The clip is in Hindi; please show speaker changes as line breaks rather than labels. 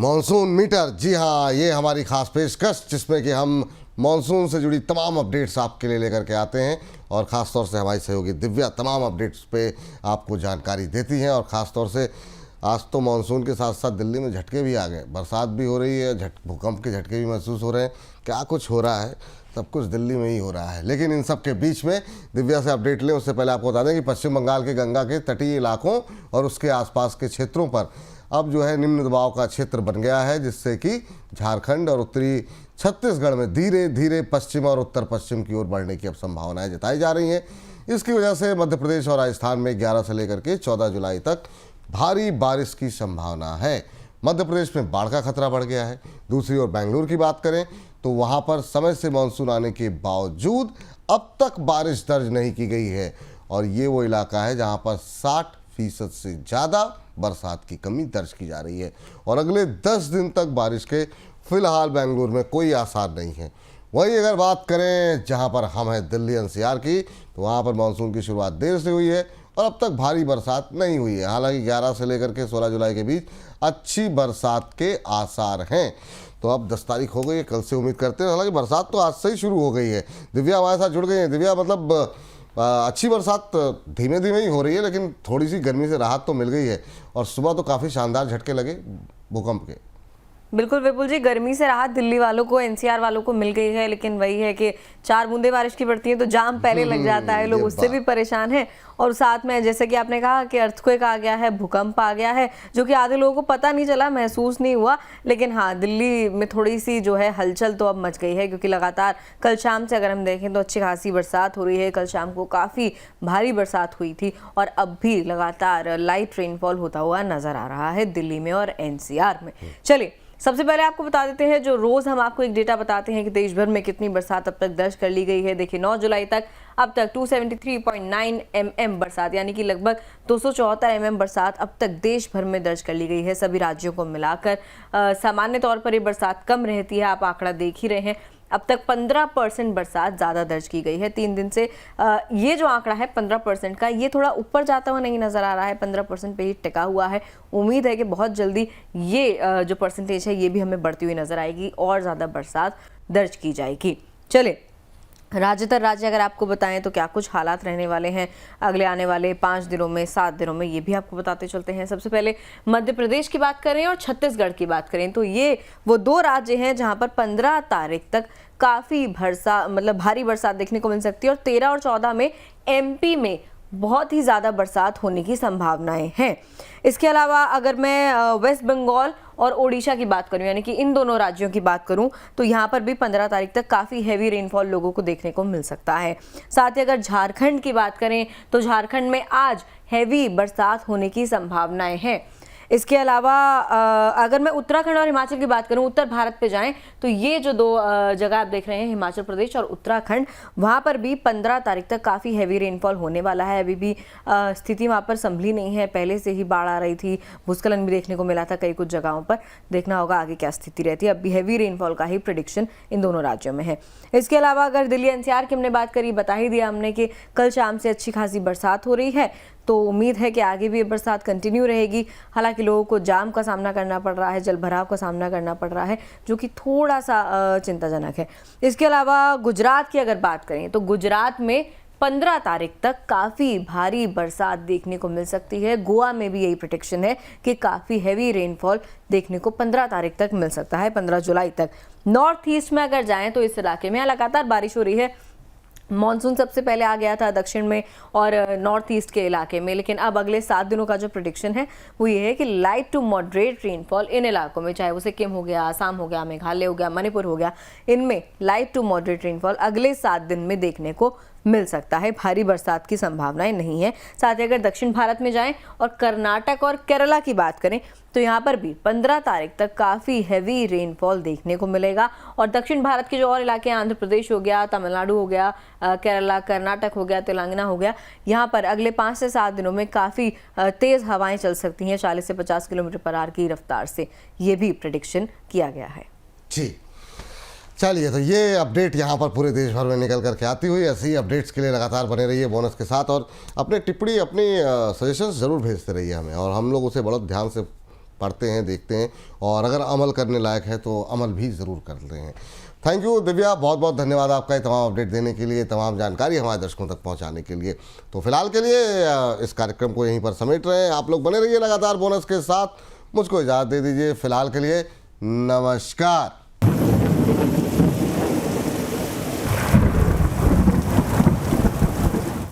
Monsoon metre. जी हाँ, ये हमारी खास पेशकश जिसमें कि हम मॉनसून से जुड़ी तमाम अपडेट्स आपके लिए लेकर के आते हैं और ख़ास तौर से हमारी सहयोगी दिव्या तमाम अपडेट्स पे आपको जानकारी देती हैं। और ख़ास तौर से आज तो मॉनसून के साथ साथ दिल्ली में झटके भी आ गए, बरसात भी हो रही है, भूकंप के झटके भी महसूस हो रहे हैं। क्या कुछ हो रहा है, सब कुछ दिल्ली में ही हो रहा है। लेकिन इन सब के बीच में दिव्या से अपडेट लें उससे पहले आपको बता दें कि पश्चिम बंगाल के गंगा के तटीय इलाकों और उसके आसपास के क्षेत्रों पर अब जो है निम्न दबाव का क्षेत्र बन गया है, जिससे कि झारखंड और उत्तरी छत्तीसगढ़ में धीरे धीरे पश्चिम और उत्तर पश्चिम की ओर बढ़ने की अब संभावनाएं जताई जा रही हैं। इसकी वजह से मध्य प्रदेश और राजस्थान में 11 से लेकर के 14 जुलाई तक भारी बारिश की संभावना है। मध्य प्रदेश में बाढ़ का खतरा बढ़ गया है। दूसरी ओर बेंगलुरु की बात करें तो वहाँ पर समय से मानसून आने के बावजूद अब तक बारिश दर्ज नहीं की गई है और ये वो इलाका है जहाँ पर 60% से ज़्यादा बरसात की कमी दर्ज की जा रही है और अगले 10 दिन तक बारिश के फिलहाल बेंगलुरु में कोई आसार नहीं है। वहीं अगर बात करें जहां पर हम हैं दिल्ली एनसीआर की, तो वहां पर मानसून की शुरुआत देर से हुई है और अब तक भारी बरसात नहीं हुई है। हालांकि 11 से लेकर के 16 जुलाई के बीच अच्छी बरसात के आसार हैं। तो अब 10 तारीख हो गई है, कल से उम्मीद करते हैं। हालांकि बरसात तो आज से ही शुरू हो गई है। दिव्या हमारे साथ जुड़ गई है। दिव्या, मतलब अच्छी बरसात धीमे धीमे ही हो रही है, लेकिन थोड़ी सी गर्मी से राहत तो मिल गई है और सुबह तो काफ़ी शानदार झटके लगे भूकंप के।
बिल्कुल विपुल जी, गर्मी से राहत दिल्ली वालों को, एनसीआर वालों को मिल गई है, लेकिन वही है कि 4 बूंदे बारिश की पड़ती है तो जाम पहले लग जाता है, लोग उससे भी परेशान हैं। और साथ में जैसे कि आपने कहा कि अर्थक्वेक आ गया है, भूकंप आ गया है, जो कि आधे लोगों को पता नहीं चला, महसूस नहीं हुआ। लेकिन हाँ, दिल्ली में थोड़ी सी जो है हलचल तो अब मच गई है, क्योंकि लगातार कल शाम से अगर हम देखें तो अच्छी खासी बरसात हो रही है। कल शाम को काफ़ी भारी बरसात हुई थी और अब भी लगातार लाइट रेनफॉल होता हुआ नजर आ रहा है दिल्ली में और एनसीआर में। चलिए, सबसे पहले आपको बता देते हैं, जो रोज हम आपको एक डेटा बताते हैं कि देश भर में कितनी बरसात अब तक दर्ज कर ली गई है। देखिए, 9 जुलाई तक अब तक 273.9 mm बरसात, यानी कि लगभग 274 mm बरसात अब तक देश भर में दर्ज कर ली गई है। सभी राज्यों को मिलाकर सामान्य तौर पर ये बरसात कम रहती है, आप आंकड़ा देख ही रहे हैं। अब तक 15% बरसात ज़्यादा दर्ज की गई है 3 दिन से। ये जो आंकड़ा है 15% का, ये थोड़ा ऊपर जाता हुआ नहीं नज़र आ रहा है, 15% पे ही टिका हुआ है। उम्मीद है कि बहुत जल्दी ये जो परसेंटेज है ये भी हमें बढ़ती हुई नज़र आएगी और ज़्यादा बरसात दर्ज की जाएगी। चले, राज्य दर राज्य अगर आपको बताएं तो क्या कुछ हालात रहने वाले हैं अगले आने वाले 5 दिनों में, 7 दिनों में, ये भी आपको बताते चलते हैं। सबसे पहले मध्य प्रदेश की बात करें और छत्तीसगढ़ की बात करें तो ये वो 2 राज्य हैं जहां पर 15 तारीख तक काफ़ी भारी बरसात देखने को मिल सकती है और 13 और 14 में एमपी में बहुत ही ज़्यादा बरसात होने की संभावनाएं हैं। इसके अलावा अगर मैं वेस्ट बंगाल और ओडिशा की बात करूं, यानी कि इन दोनों राज्यों की बात करूं, तो यहाँ पर भी 15 तारीख तक काफ़ी हैवी रेनफॉल लोगों को देखने को मिल सकता है। साथ ही अगर झारखंड की बात करें तो झारखंड में आज हैवी बरसात होने की संभावनाएं हैं। इसके अलावा अगर मैं उत्तराखंड और हिमाचल की बात करूं, उत्तर भारत पे जाएं तो ये जो 2 जगह आप देख रहे हैं, हिमाचल प्रदेश और उत्तराखंड, वहां पर भी 15 तारीख तक काफ़ी हैवी रेनफॉल होने वाला है। अभी भी स्थिति वहां पर संभली नहीं है, पहले से ही बाढ़ आ रही थी, भूस्खलन भी देखने को मिला था कई कुछ जगहों पर। देखना होगा आगे क्या स्थिति रहती है। अब भी हैवी रेनफॉल का ही प्रेडिक्शन इन दोनों राज्यों में है। इसके अलावा अगर दिल्ली एनसीआर की हमने बात करी, बता ही दिया हमने कि कल शाम से अच्छी खासी बरसात हो रही है, तो उम्मीद है कि आगे भी ये बरसात कंटिन्यू रहेगी। हालांकि लोगों को जाम का सामना करना पड़ रहा है, जल भराव का सामना करना पड़ रहा है, जो कि थोड़ा सा चिंताजनक है। इसके अलावा गुजरात की अगर बात करें तो गुजरात में 15 तारीख तक काफ़ी भारी बरसात देखने को मिल सकती है। गोवा में भी यही प्रेडिक्शन है कि काफ़ी हैवी रेनफॉल देखने को 15 तारीख तक मिल सकता है, 15 जुलाई तक। नॉर्थ ईस्ट में अगर जाएं तो इस इलाके में लगातार बारिश हो रही है। मॉनसून सबसे पहले आ गया था दक्षिण में और नॉर्थ ईस्ट के इलाके में, लेकिन अब अगले 7 दिनों का जो प्रेडिक्शन है वो ये है कि लाइट टू मॉडरेट रेनफॉल इन इलाकों में, चाहे वो सिक्किम हो गया, आसाम हो गया, मेघालय हो गया, मणिपुर हो गया, इनमें लाइट टू मॉडरेट रेनफॉल अगले 7 दिन में देखने को मिल सकता है। भारी बरसात की संभावनाएं नहीं है। साथ ही अगर दक्षिण भारत में जाएं और कर्नाटक और केरला की बात करें तो यहाँ पर भी 15 तारीख तक काफ़ी हैवी रेनफॉल देखने को मिलेगा। और दक्षिण भारत के जो और इलाके हैं, आंध्र प्रदेश हो गया, तमिलनाडु हो गया, केरला, कर्नाटक हो गया, तेलंगाना हो गया, यहाँ पर अगले 5 से 7 दिनों में काफ़ी तेज़ हवाएं चल सकती हैं, 40 से 50 किलोमीटर पर आवर की रफ्तार से। ये भी प्रेडिक्शन किया गया है।
जी, चलिए, तो ये अपडेट यहाँ पर पूरे देश भर में निकल करके आती हुई, ऐसे ही अपडेट्स के लिए लगातार बने रहिए बोनस के साथ और अपने टिप्पणी, अपनी सजेशंस ज़रूर भेजते रहिए हमें और हम लोग उसे बहुत ध्यान से पढ़ते हैं, देखते हैं और अगर अमल करने लायक है तो अमल भी ज़रूर करते हैं। थैंक यू दिव्या, बहुत बहुत धन्यवाद आपका ये तमाम अपडेट देने के लिए, तमाम जानकारी हमारे दर्शकों तक पहुंचाने के लिए। तो फिलहाल के लिए इस कार्यक्रम को यहीं पर समेट रहे हैं। आप लोग बने रहिए लगातार बोनस के साथ। मुझको इजाज़त दे दीजिए फिलहाल के लिए। नमस्कार।